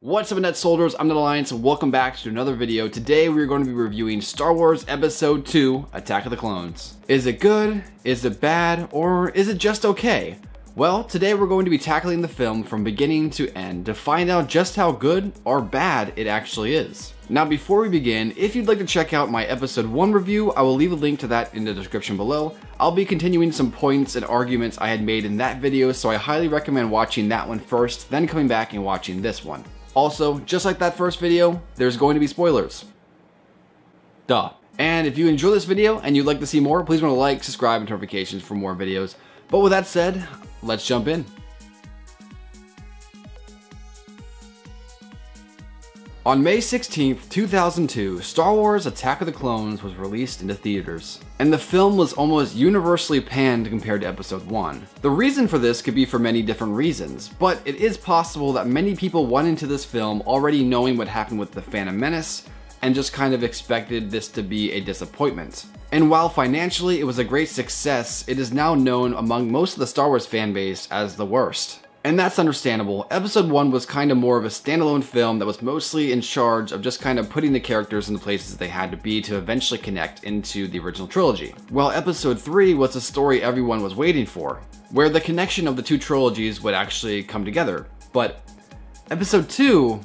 What's up, Net Soldiers? I'm Net Alliance and welcome back to another video. Today we're going to be reviewing Star Wars Episode 2, Attack of the Clones. Is it good? Is it bad? Or is it just okay? Well, today we're going to be tackling the film from beginning to end to find out just how good or bad it actually is. Now before we begin, if you'd like to check out my Episode 1 review, I will leave a link to that in the description below. I'll be continuing some points and arguments I had made in that video, so I highly recommend watching that one first, then coming back and watching this one. Also, just like that first video, there's going to be spoilers. Duh. And if you enjoy this video and you'd like to see more, please remember to like, subscribe, and turn notifications for more videos. But with that said, let's jump in. On May 16th, 2002, Star Wars Attack of the Clones was released into theaters, and the film was almost universally panned compared to Episode 1. The reason for this could be for many different reasons, but it is possible that many people went into this film already knowing what happened with the Phantom Menace, and just kind of expected this to be a disappointment. And while financially it was a great success, it is now known among most of the Star Wars fanbase as the worst. And that's understandable. Episode 1 was kind of more of a standalone film that was mostly in charge of just kind of putting the characters in the places they had to be to eventually connect into the original trilogy. While Episode 3 was the story everyone was waiting for, where the connection of the two trilogies would actually come together. But Episode 2,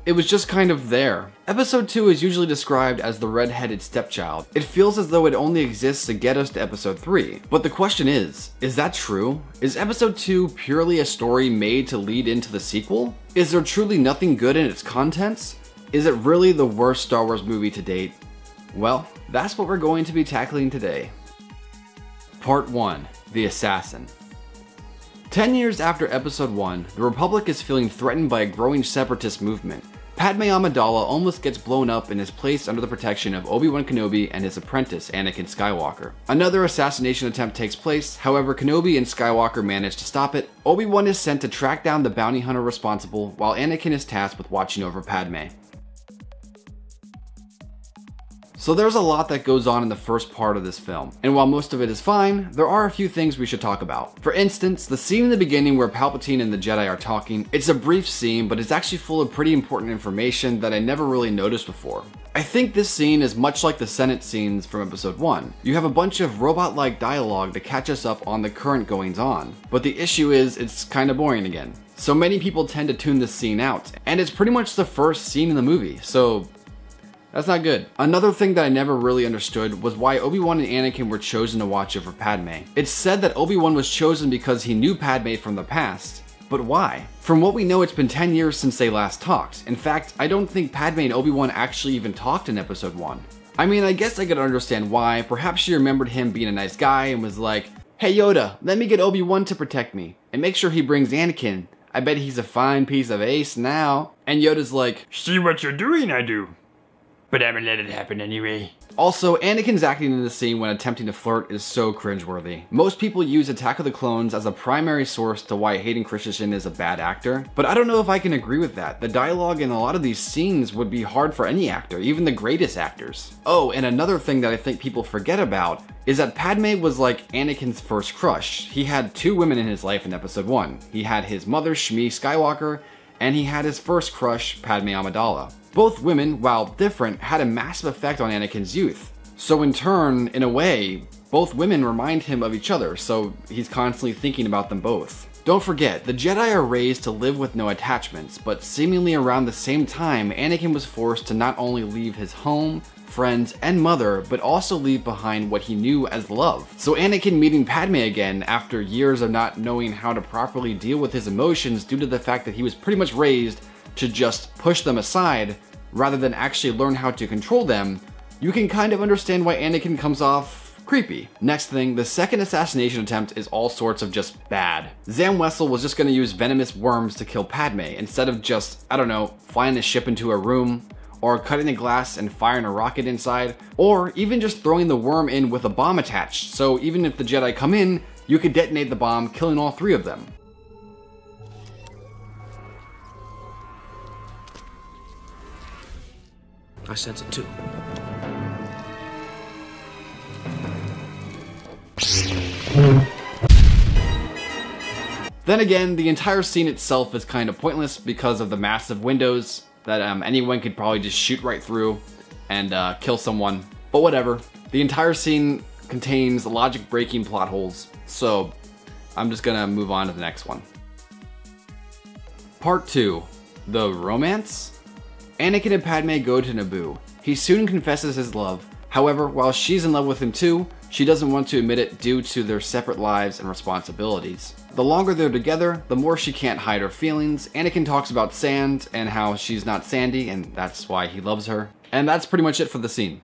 it was just kind of there. Episode 2 is usually described as the red-headed stepchild. It feels as though it only exists to get us to Episode 3. But the question is that true? Is Episode 2 purely a story made to lead into the sequel? Is there truly nothing good in its contents? Is it really the worst Star Wars movie to date? Well, that's what we're going to be tackling today. Part 1. The Assassin. 10 years after Episode 1, the Republic is feeling threatened by a growing separatist movement. Padme Amidala almost gets blown up and is placed under the protection of Obi-Wan Kenobi and his apprentice, Anakin Skywalker. Another assassination attempt takes place, however Kenobi and Skywalker manage to stop it. Obi-Wan is sent to track down the bounty hunter responsible, while Anakin is tasked with watching over Padme. So there's a lot that goes on in the first part of this film, and while most of it is fine, there are a few things we should talk about. For instance, the scene in the beginning where Palpatine and the Jedi are talking, it's a brief scene, but it's actually full of pretty important information that I never really noticed before. I think this scene is much like the Senate scenes from Episode 1. You have a bunch of robot-like dialogue to catch us up on the current goings-on, but the issue is it's kinda boring again. So many people tend to tune this scene out, and it's pretty much the first scene in the movie, so that's not good. Another thing that I never really understood was why Obi-Wan and Anakin were chosen to watch over Padme. It's said that Obi-Wan was chosen because he knew Padme from the past, but why? From what we know, it's been 10 years since they last talked. In fact, I don't think Padme and Obi-Wan actually even talked in Episode 1. I mean, I guess I could understand why. Perhaps she remembered him being a nice guy and was like, "Hey Yoda, let me get Obi-Wan to protect me, and make sure he brings Anakin. I bet he's a fine piece of ace now." And Yoda's like, "See what you're doing, I do. But I'm gonna let it happen anyway." Also, Anakin's acting in this scene when attempting to flirt is so cringeworthy. Most people use Attack of the Clones as a primary source to why Hayden Christensen is a bad actor, but I don't know if I can agree with that. The dialogue in a lot of these scenes would be hard for any actor, even the greatest actors. Oh, and another thing that I think people forget about is that Padme was like Anakin's first crush. He had two women in his life in Episode 1. He had his mother, Shmi Skywalker, and he had his first crush, Padme Amidala. Both women, while different, had a massive effect on Anakin's youth. So in turn, in a way, both women remind him of each other, so he's constantly thinking about them both. Don't forget, the Jedi are raised to live with no attachments, but seemingly around the same time, Anakin was forced to not only leave his home, friends, and mother, but also leave behind what he knew as love. So Anakin meeting Padme again after years of not knowing how to properly deal with his emotions due to the fact that he was pretty much raised to just push them aside rather than actually learn how to control them, you can kind of understand why Anakin comes off creepy. Next thing, the second assassination attempt is all sorts of just bad. Zam Wesell was just gonna use venomous worms to kill Padme instead of just, I don't know, flying a ship into a room, or cutting a glass and firing a rocket inside, or even just throwing the worm in with a bomb attached, so even if the Jedi come in, you could detonate the bomb, killing all three of them. I sense it too. Then again, the entire scene itself is kind of pointless because of the massive windows that anyone could probably just shoot right through and kill someone. But whatever. The entire scene contains logic-breaking plot holes, so I'm just gonna move on to the next one. Part 2. The romance? Anakin and Padme go to Naboo. He soon confesses his love. However, while she's in love with him too, she doesn't want to admit it due to their separate lives and responsibilities. The longer they're together, the more she can't hide her feelings. Anakin talks about sand and how she's not sandy and that's why he loves her. And that's pretty much it for the scene.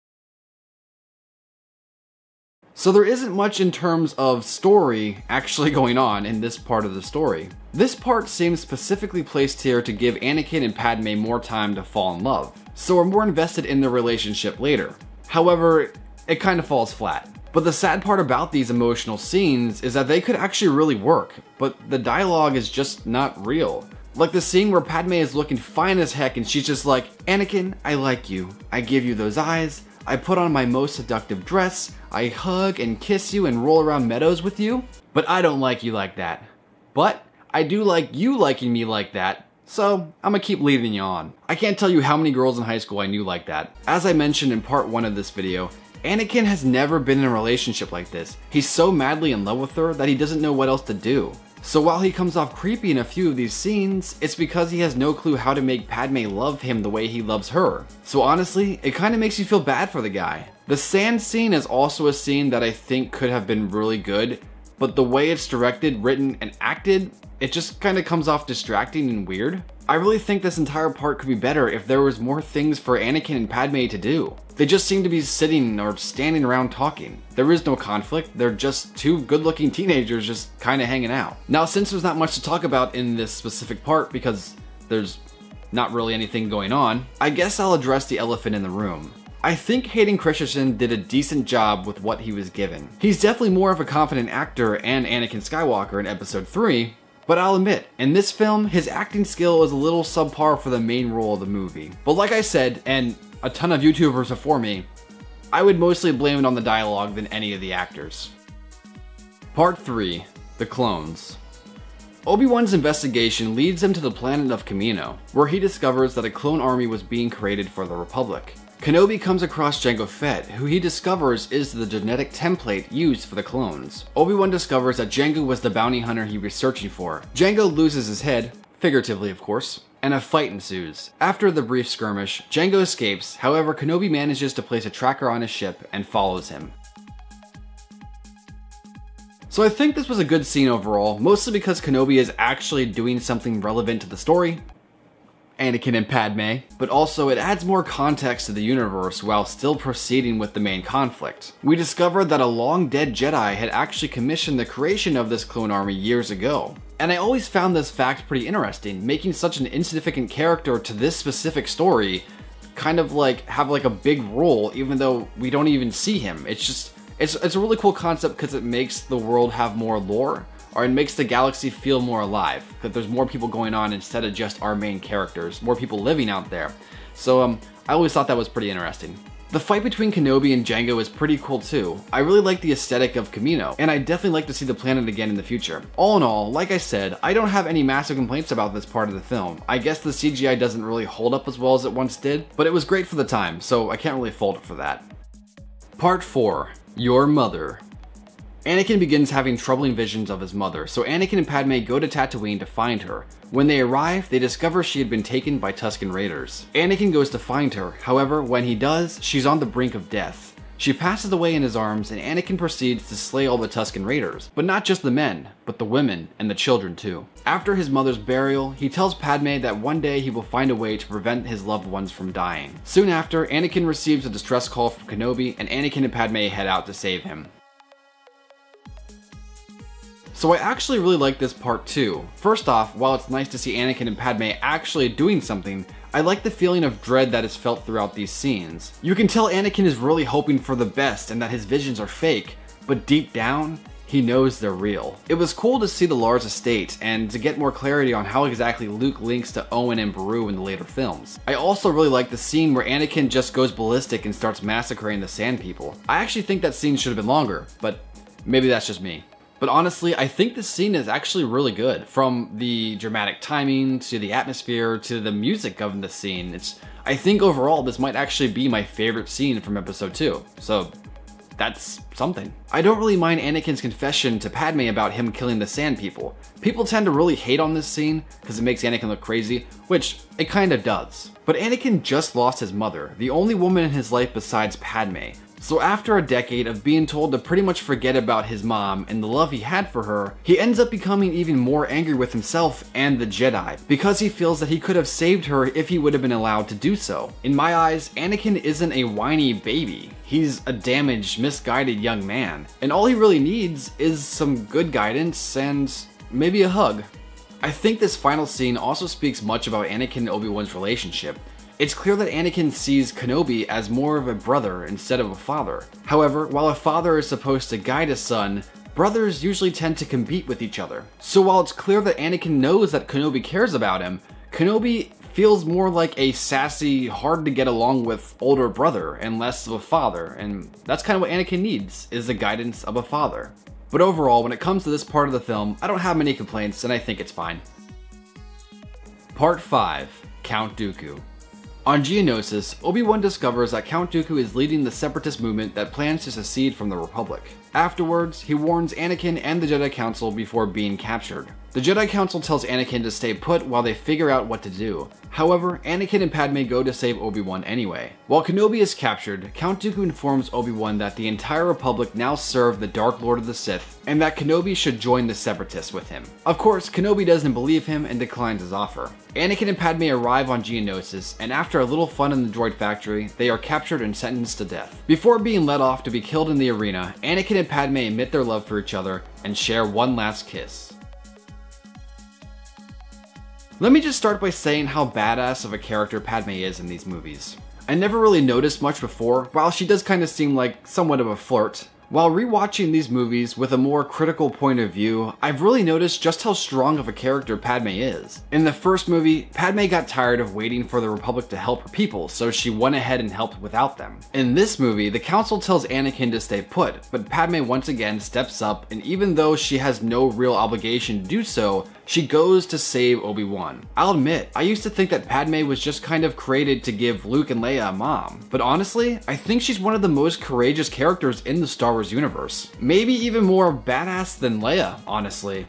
So there isn't much in terms of story actually going on in this part of the story. This part seems specifically placed here to give Anakin and Padme more time to fall in love, so we're more invested in their relationship later. However, it kind of falls flat. But the sad part about these emotional scenes is that they could actually really work, but the dialogue is just not real. Like the scene where Padme is looking fine as heck and she's just like, Anakin, I like you. I give you those eyes. I put on my most seductive dress, I hug and kiss you and roll around meadows with you, but I don't like you like that. But I do like you liking me like that, so I'm gonna keep leading you on. I can't tell you how many girls in high school I knew like that. As I mentioned in part 1 of this video, Anakin has never been in a relationship like this. He's so madly in love with her that he doesn't know what else to do. So while he comes off creepy in a few of these scenes, it's because he has no clue how to make Padme love him the way he loves her. So honestly, it kind of makes you feel bad for the guy. The sand scene is also a scene that I think could have been really good, but the way it's directed, written, and acted, it just kind of comes off distracting and weird. I really think this entire part could be better if there was more things for Anakin and Padme to do. They just seem to be sitting or standing around talking. There is no conflict, they're just two good-looking teenagers just kind of hanging out. Now, since there's not much to talk about in this specific part because there's not really anything going on, I guess I'll address the elephant in the room. I think Hayden Christensen did a decent job with what he was given. He's definitely more of a confident actor and Anakin Skywalker in episode 3, but I'll admit, in this film, his acting skill is a little subpar for the main role of the movie. But like I said, and a ton of YouTubers before me, I would mostly blame it on the dialogue than any of the actors. Part 3. The Clones. Obi-Wan's investigation leads him to the planet of Kamino, where he discovers that a clone army was being created for the Republic. Kenobi comes across Jango Fett, who he discovers is the genetic template used for the clones. Obi-Wan discovers that Jango was the bounty hunter he was searching for. Jango loses his head, figuratively of course, and a fight ensues. After the brief skirmish, Jango escapes, however Kenobi manages to place a tracker on his ship and follows him. So I think this was a good scene overall, mostly because Kenobi is actually doing something relevant to the story, Anakin and Padme, but also it adds more context to the universe while still proceeding with the main conflict. We discovered that a long-dead Jedi had actually commissioned the creation of this clone army years ago. And I always found this fact pretty interesting, making such an insignificant character to this specific story kind of like have like a big role even though we don't even see him. It's a really cool concept because it makes the world have more lore, or it makes the galaxy feel more alive, because there's more people going on instead of just our main characters, more people living out there. So I always thought that was pretty interesting. The fight between Kenobi and Jango is pretty cool too. I really like the aesthetic of Kamino, and I'd definitely like to see the planet again in the future. All in all, like I said, I don't have any massive complaints about this part of the film. I guess the CGI doesn't really hold up as well as it once did, but it was great for the time, so I can't really fault it for that. Part 4. Your Mother. Anakin begins having troubling visions of his mother, so Anakin and Padme go to Tatooine to find her. When they arrive, they discover she had been taken by Tusken Raiders. Anakin goes to find her, however, when he does, she's on the brink of death. She passes away in his arms, and Anakin proceeds to slay all the Tusken Raiders, but not just the men, but the women and the children too. After his mother's burial, he tells Padme that one day he will find a way to prevent his loved ones from dying. Soon after, Anakin receives a distress call from Kenobi, and Anakin and Padme head out to save him. So I actually really like this part too. First off, while it's nice to see Anakin and Padme actually doing something, I like the feeling of dread that is felt throughout these scenes. You can tell Anakin is really hoping for the best and that his visions are fake, but deep down, he knows they're real. It was cool to see the Lars estate and to get more clarity on how exactly Luke links to Owen and Beru in the later films. I also really like the scene where Anakin just goes ballistic and starts massacring the Sand People. I actually think that scene should have been longer, but maybe that's just me. But honestly, I think this scene is actually really good. From the dramatic timing, to the atmosphere, to the music of the scene. I think overall this might actually be my favorite scene from episode 2. So that's something. I don't really mind Anakin's confession to Padme about him killing the Sand People. People tend to really hate on this scene because it makes Anakin look crazy, which it kinda does. But Anakin just lost his mother, the only woman in his life besides Padme. So after a decade of being told to pretty much forget about his mom and the love he had for her, he ends up becoming even more angry with himself and the Jedi, because he feels that he could have saved her if he would have been allowed to do so. In my eyes, Anakin isn't a whiny baby. He's a damaged, misguided young man, and all he really needs is some good guidance and maybe a hug. I think this final scene also speaks much about Anakin and Obi-Wan's relationship. It's clear that Anakin sees Kenobi as more of a brother instead of a father. However, while a father is supposed to guide his son, brothers usually tend to compete with each other. So while it's clear that Anakin knows that Kenobi cares about him, Kenobi feels more like a sassy, hard to get along with older brother and less of a father, and that's kind of what Anakin needs, is the guidance of a father. But overall, when it comes to this part of the film, I don't have many complaints and I think it's fine. Part 5, Count Dooku. On Geonosis, Obi-Wan discovers that Count Dooku is leading the separatist movement that plans to secede from the Republic. Afterwards, he warns Anakin and the Jedi Council before being captured. The Jedi Council tells Anakin to stay put while they figure out what to do. However, Anakin and Padme go to save Obi-Wan anyway. While Kenobi is captured, Count Dooku informs Obi-Wan that the entire Republic now serve the Dark Lord of the Sith, and that Kenobi should join the Separatists with him. Of course, Kenobi doesn't believe him and declines his offer. Anakin and Padme arrive on Geonosis, and after a little fun in the droid factory, they are captured and sentenced to death. Before being let off to be killed in the arena, Anakin and Padme admit their love for each other and share one last kiss. Let me just start by saying how badass of a character Padme is in these movies. I never really noticed much before, while she does kind of seem like somewhat of a flirt. While rewatching these movies with a more critical point of view, I've really noticed just how strong of a character Padme is. In the first movie, Padme got tired of waiting for the Republic to help her people, so she went ahead and helped without them. In this movie, the Council tells Anakin to stay put, but Padme once again steps up, and even though she has no real obligation to do so, she goes to save Obi-Wan. I'll admit, I used to think that Padme was just kind of created to give Luke and Leia a mom, but honestly, I think she's one of the most courageous characters in the Star Wars universe. Maybe even more badass than Leia, honestly.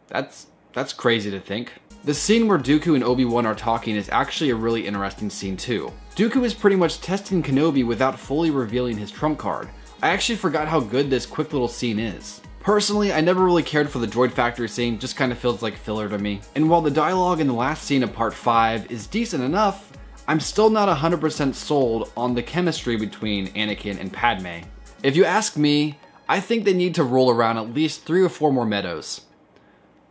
That's crazy to think. The scene where Dooku and Obi-Wan are talking is actually a really interesting scene too. Dooku is pretty much testing Kenobi without fully revealing his trump card. I actually forgot how good this quick little scene is. Personally, I never really cared for the droid factory scene, just kind of feels like filler to me. And while the dialogue in the last scene of part 5 is decent enough, I'm still not 100% sold on the chemistry between Anakin and Padme. If you ask me, I think they need to roll around at least 3 or 4 more Meadows.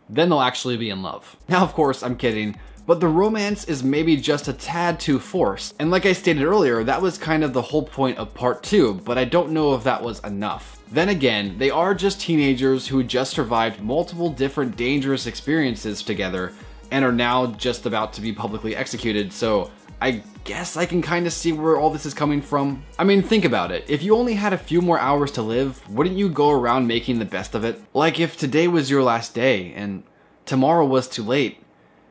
Then they'll actually be in love. Now of course, I'm kidding, but the romance is maybe just a tad too forced. And like I stated earlier, that was kind of the whole point of part 2, but I don't know if that was enough. Then again, they are just teenagers who just survived multiple different dangerous experiences together and are now just about to be publicly executed, so I guess I can kind of see where all this is coming from. I mean, think about it. If you only had a few more hours to live, wouldn't you go around making the best of it? Like if today was your last day and tomorrow was too late,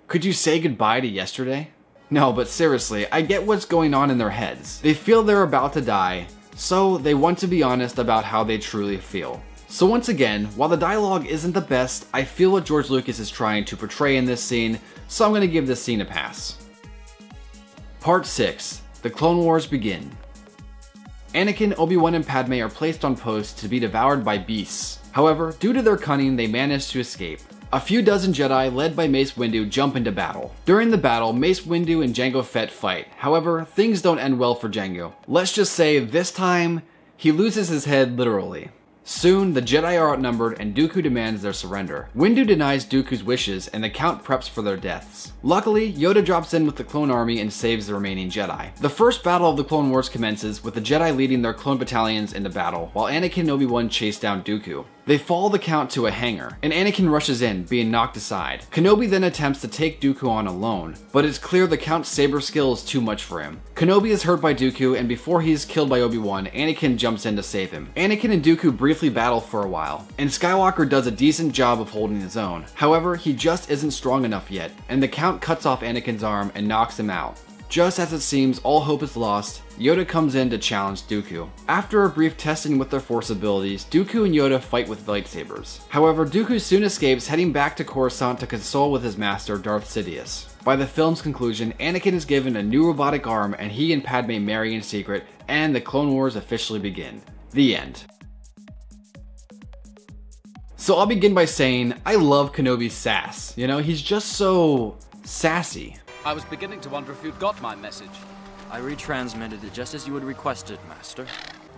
could you say goodbye to yesterday? No, but seriously, I get what's going on in their heads. They feel they're about to die, so they want to be honest about how they truly feel. So once again, while the dialogue isn't the best, I feel what George Lucas is trying to portray in this scene, so I'm gonna give this scene a pass. Part 6, The Clone Wars begin. Anakin, Obi-Wan, and Padme are placed on post to be devoured by beasts. However, due to their cunning, they manage to escape. A few dozen Jedi, led by Mace Windu, jump into battle. During the battle, Mace Windu and Jango Fett fight. However, things don't end well for Jango. Let's just say, this time, he loses his head literally. Soon, the Jedi are outnumbered and Dooku demands their surrender. Windu denies Dooku's wishes and the Count preps for their deaths. Luckily, Yoda drops in with the clone army and saves the remaining Jedi. The first battle of the Clone Wars commences with the Jedi leading their clone battalions into battle, while Anakin and Obi-Wan chase down Dooku. They follow the Count to a hangar, and Anakin rushes in, being knocked aside. Kenobi then attempts to take Dooku on alone, but it's clear the Count's saber skill is too much for him. Kenobi is hurt by Dooku, and before he's killed by Obi-Wan, Anakin jumps in to save him. Anakin and Dooku briefly battle for a while, and Skywalker does a decent job of holding his own. However, he just isn't strong enough yet, and the Count cuts off Anakin's arm and knocks him out. Just as it seems all hope is lost, Yoda comes in to challenge Dooku. After a brief testing with their Force abilities, Dooku and Yoda fight with lightsabers. However, Dooku soon escapes, heading back to Coruscant to console with his master, Darth Sidious. By the film's conclusion, Anakin is given a new robotic arm and he and Padme marry in secret, and the Clone Wars officially begin. The end. So I'll begin by saying, I love Kenobi's sass. You know, he's just so sassy. I was beginning to wonder if you'd got my message. I retransmitted it just as you had requested, Master.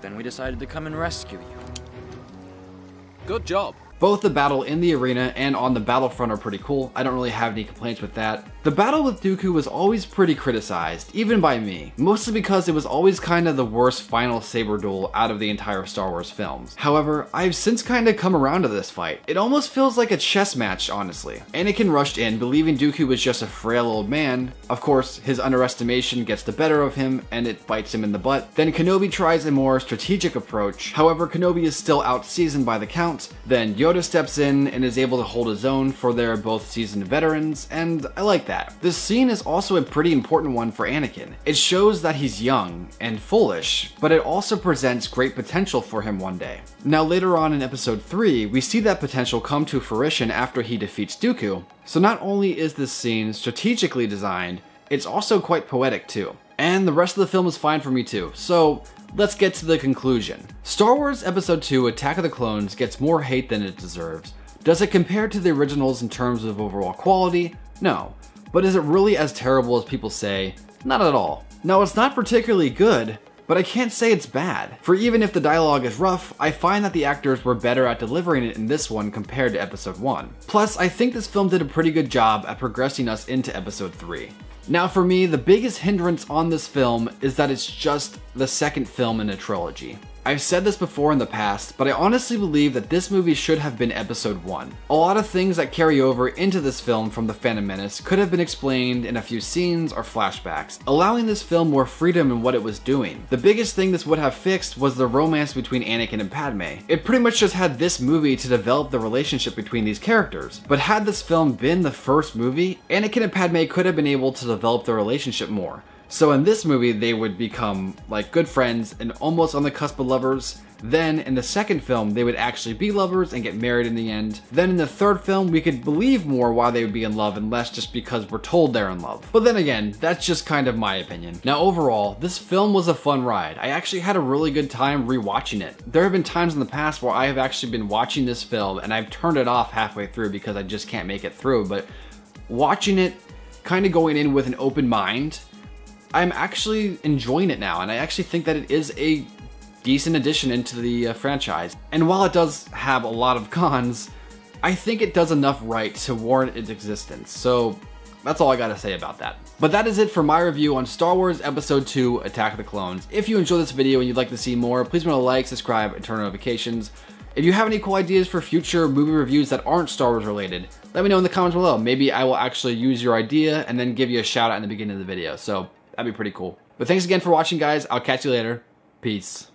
Then we decided to come and rescue you. Good job. Both the battle in the arena and on the battlefront are pretty cool. I don't really have any complaints with that. The battle with Dooku was always pretty criticized, even by me, mostly because it was always kind of the worst final saber duel out of the entire Star Wars films. However, I've since kind of come around to this fight. It almost feels like a chess match, honestly. Anakin rushed in, believing Dooku was just a frail old man. Of course, his underestimation gets the better of him, and it bites him in the butt. Then Kenobi tries a more strategic approach. However, Kenobi is still outseasoned by the Count. Then Yoda steps in and is able to hold his own, for they're both seasoned veterans, and I like that. This scene is also a pretty important one for Anakin. It shows that he's young and foolish, but it also presents great potential for him one day. Now later on in episode 3, we see that potential come to fruition after he defeats Dooku. So not only is this scene strategically designed, it's also quite poetic too. And the rest of the film is fine for me too, so let's get to the conclusion. Star Wars Episode 2 Attack of the Clones gets more hate than it deserves. Does it compare to the originals in terms of overall quality? No. But is it really as terrible as people say? Not at all. Now, it's not particularly good, but I can't say it's bad. For even if the dialogue is rough, I find that the actors were better at delivering it in this one compared to Episode 1. Plus, I think this film did a pretty good job at progressing us into Episode 3. Now for me, the biggest hindrance on this film is that it's just the second film in a trilogy. I've said this before in the past, but I honestly believe that this movie should have been Episode 1. A lot of things that carry over into this film from The Phantom Menace could have been explained in a few scenes or flashbacks, allowing this film more freedom in what it was doing. The biggest thing this would have fixed was the romance between Anakin and Padme. It pretty much just had this movie to develop the relationship between these characters, but had this film been the first movie, Anakin and Padme could have been able to develop their relationship more. So in this movie, they would become like good friends and almost on the cusp of lovers. Then in the second film, they would actually be lovers and get married in the end. Then in the third film, we could believe more why they would be in love and less just because we're told they're in love. But then again, that's just kind of my opinion. Now overall, this film was a fun ride. I actually had a really good time rewatching it. There have been times in the past where I have actually been watching this film and I've turned it off halfway through because I just can't make it through. But watching it, kind of going in with an open mind, I'm actually enjoying it now, and I actually think that it is a decent addition into the franchise. And while it does have a lot of cons, I think it does enough right to warrant its existence. So that's all I gotta say about that. But that is it for my review on Star Wars Episode 2 Attack of the Clones. If you enjoyed this video and you'd like to see more, please remember to like, subscribe, and turn on notifications. If you have any cool ideas for future movie reviews that aren't Star Wars related, let me know in the comments below. Maybe I will actually use your idea and then give you a shout out in the beginning of the video. So that'd be pretty cool. But thanks again for watching, guys. I'll catch you later. Peace.